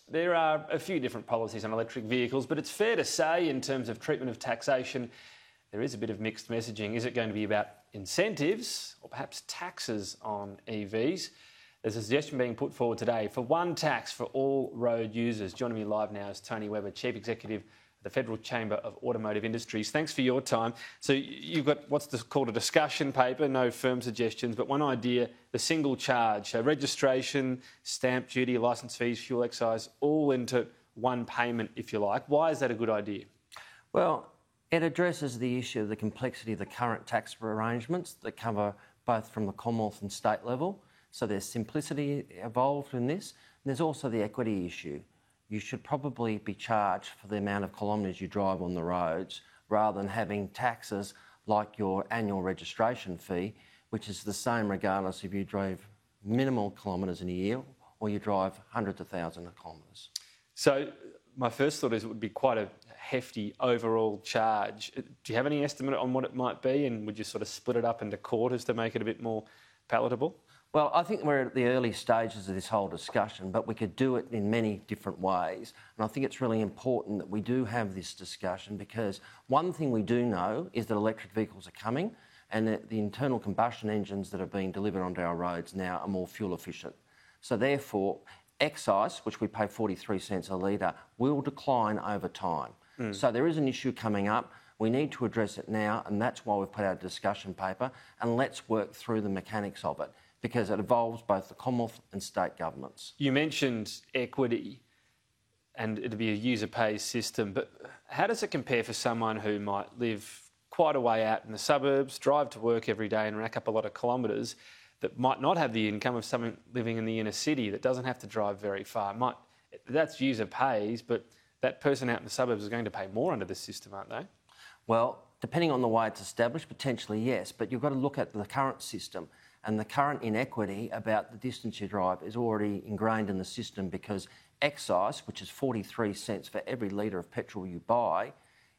There are a few different policies on electric vehicles, but it's fair to say in terms of treatment of taxation, there is a bit of mixed messaging. Is it going to be about incentives or perhaps taxes on EVs? There's a suggestion being put forward today for one tax for all road users. Joining me live now is Tony Webber, Chief Executive of the Federal Chamber of Automotive Industries. Thanks for your time. So you've got what's called a discussion paper, no firm suggestions, but one idea, the single charge. So registration, stamp duty, licence fees, fuel excise, all into one payment, if you like. Why is that a good idea? Well, it addresses the issue of the complexity of the current tax arrangements that cover both from the Commonwealth and state level. So there's simplicity involved in this. And there's also the equity issue. You should probably be charged for the amount of kilometres you drive on the roads rather than having taxes like your annual registration fee, which is the same regardless if you drive minimal kilometres in a year or you drive hundreds of thousands of kilometres. So my first thought is it would be quite a hefty overall charge. Do you have any estimate on what it might be, and would you sort of split it up into quarters to make it a bit more palatable? Well, I think we're at the early stages of this whole discussion, but we could do it in many different ways. And I think it's really important that we do have this discussion, because one thing we do know is that electric vehicles are coming, and that the internal combustion engines that are being delivered onto our roads now are more fuel efficient. So therefore, excise, which we pay 43 cents a litre, will decline over time. So there is an issue coming up. We need to address it now, and that's why we've put out a discussion paper, and let's work through the mechanics of it, because it involves both the Commonwealth and state governments. You mentioned equity, and it'd be a user pays system, but how does it compare for someone who might live quite a way out in the suburbs, drive to work every day and rack up a lot of kilometres, that might not have the income of someone living in the inner city that doesn't have to drive very far? That's user pays, but that person out in the suburbs is going to pay more under the system, aren't they? Well, depending on the way it's established, potentially yes, but you've got to look at the current system. And the current inequity about the distance you drive is already ingrained in the system, because excise, which is 43 cents for every litre of petrol you buy,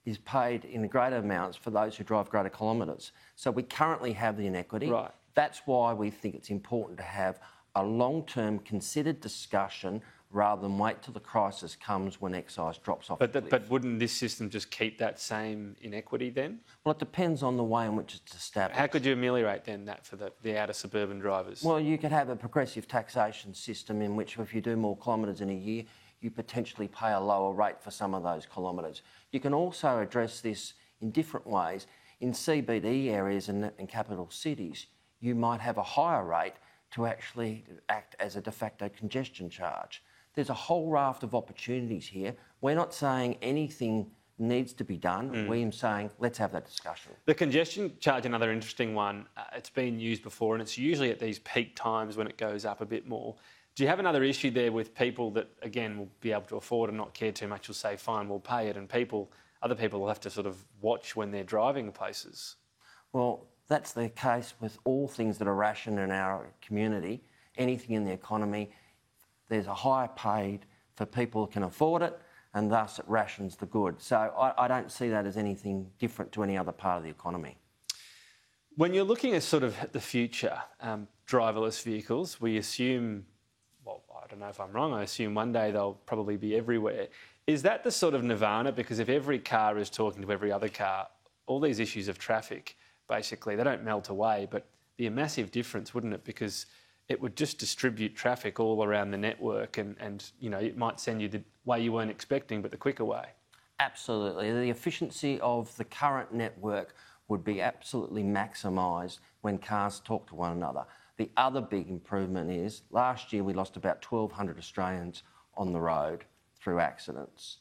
is paid in greater amounts for those who drive greater kilometres. So we currently have the inequity. Right. That's why we think it's important to have a long-term considered discussion rather than wait till the crisis comes when excise drops off. But wouldn't this system just keep that same inequity then? Well, it depends on the way in which it's established. How could you ameliorate then that for the outer suburban drivers? Well, you could have a progressive taxation system in which, if you do more kilometres in a year, you potentially pay a lower rate for some of those kilometres. You can also address this in different ways. In CBD areas and capital cities, you might have a higher rate to actually act as a de facto congestion charge. There's a whole raft of opportunities here. We're not saying anything needs to be done. We're saying let's have that discussion. The congestion charge, another interesting one. It's been used before, and it's usually at these peak times when it goes up a bit more. Do you have another issue there with people that, again, will be able to afford and not care too much, will say, fine, we'll pay it, and other people will have to sort of watch when they're driving places? Well, that's the case with all things that are rationed in our community. Anything in the economy, there's a higher paid for people who can afford it, and thus it rations the good. So I don't see that as anything different to any other part of the economy. When you're looking at sort of the future, driverless vehicles, we assume, well, I don't know if I'm wrong, I assume one day they'll probably be everywhere. Is that the sort of nirvana? Because if every car is talking to every other car, all these issues of traffic, basically, they don't melt away, but be a massive difference, wouldn't it? Because it would just distribute traffic all around the network, and you know, it might send you the way you weren't expecting, but the quicker way. Absolutely. The efficiency of the current network would be absolutely maximised when cars talk to one another. The other big improvement is, last year we lost about 1,200 Australians on the road through accidents.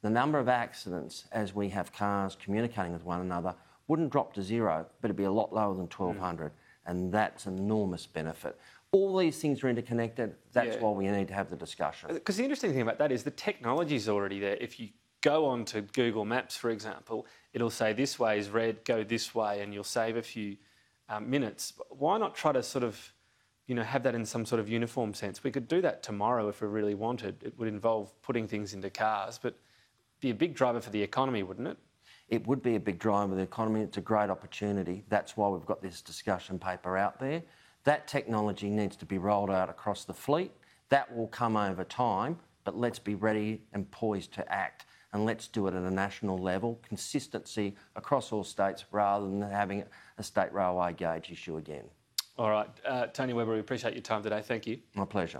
The number of accidents, as we have cars communicating with one another, wouldn't drop to zero, but it'd be a lot lower than 1,200, and that's an enormous benefit. All these things are interconnected. That's why we need to have the discussion. Because the interesting thing about that is the technology's already there. If you go on to Google Maps, for example, it'll say this way is red, go this way, and you'll save a few minutes. Why not try to sort of, you know, have that in some sort of uniform sense? We could do that tomorrow if we really wanted. It would involve putting things into cars, but be a big driver for the economy, wouldn't it? It would be a big driver of the economy. It's a great opportunity. That's why we've got this discussion paper out there. That technology needs to be rolled out across the fleet. That will come over time, but let's be ready and poised to act. And let's do it at a national level, consistency across all states rather than having a state railway gauge issue again. All right. Tony Webber, we appreciate your time today. Thank you. My pleasure.